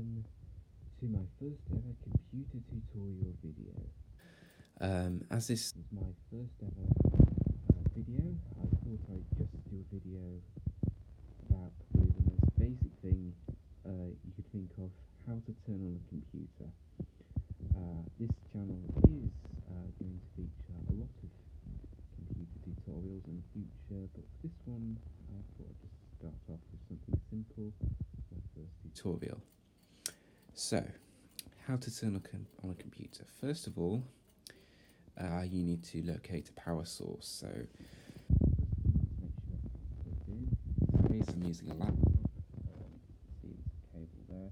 welcome to my first ever computer tutorial video. As this is my first ever video, I thought I'd just do a video about probably the most basic thing you could think of, how to turn on a computer. This channel is going to feature a lot of computer tutorials in the future, but for this one I thought I'd just start off with something simple, my first tutorial. So, how to turn on a computer. First of all, you need to locate a power source. So, make sure I'm using a laptop. See there's a cable there.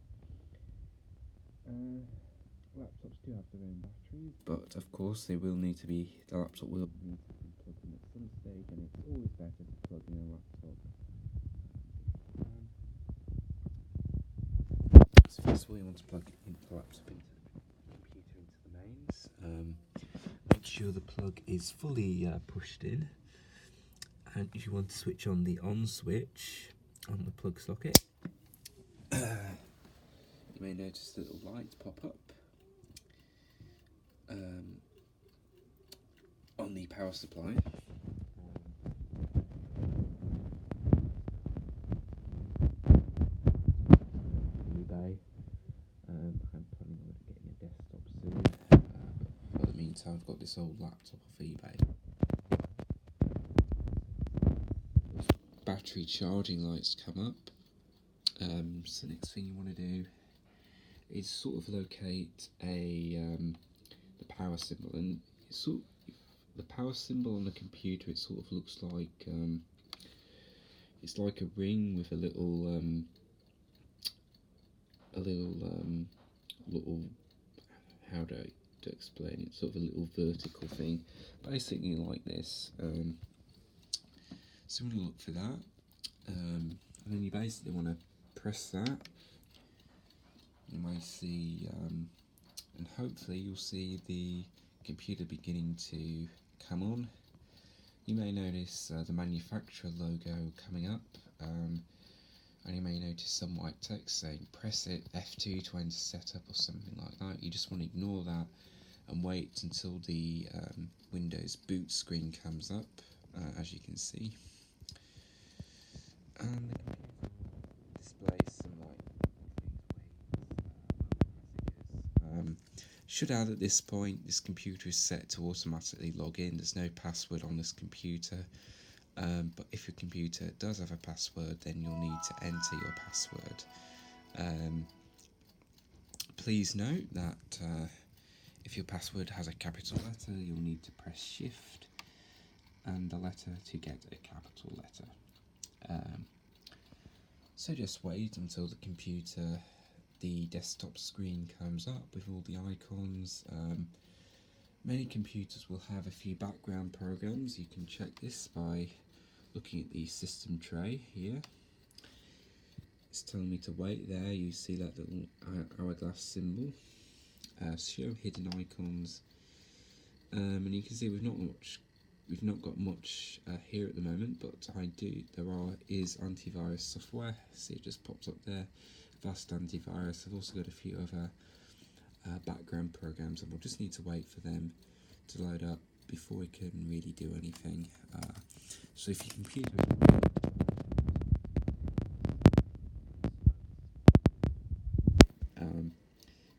Laptops do have their own batteries, but of course the laptop will need to be plugged in at some stage, and it's always better to plug in a laptop. So first of all, you want to plug the laptop into the computer, into the mains. Make sure the plug is fully pushed in, and if you want to switch on the on switch on the plug socket, you may notice little lights pop up on the power supply. eBay. I'm planning on getting a desktop soon, but for the meantime I've got this old laptop off eBay. Battery charging lights come up. So the next thing you want to do is sort of locate the power symbol, and the power symbol on the computer, it sort of looks like it's like a ring with a little how do I explain it, sort of a little vertical thing, basically like this. So we're going to look for that, and then you basically want to press that. You may see, and hopefully you'll see the computer beginning to come on. You may notice the manufacturer logo coming up, and you may notice some white text saying press it F2 to enter setup or something like that. You just want to ignore that and wait until the Windows boot screen comes up, as you can see. And the computer will display some should add at this point, this computer is set to automatically log in. There's no password on this computer, but if your computer does have a password, then you'll need to enter your password. Please note that if your password has a capital letter, you'll need to press Shift and the letter to get a capital letter. So just wait until the desktop screen comes up with all the icons. Many computers will have a few background programs. You can check this by looking at the system tray here. It's telling me to wait there. You see that little hourglass symbol. Show hidden icons, and you can see we've not got much here at the moment, but there is antivirus software. See, it just pops up there. Fast antivirus. I've also got a few other background programs, and we'll just need to wait for them to load up before we can really do anything. So if your computer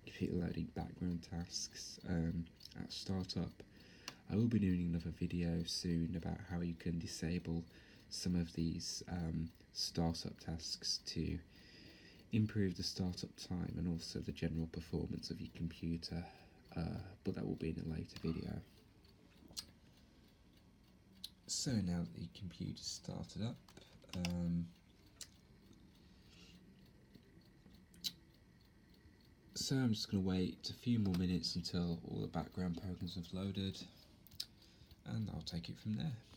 computer loading background tasks at startup, I will be doing another video soon about how you can disable some of these startup tasks to improve the startup time and also the general performance of your computer, but that will be in a later video. So now that the computer's started up, so I'm just going to wait a few more minutes until all the background programs have loaded, and I'll take it from there.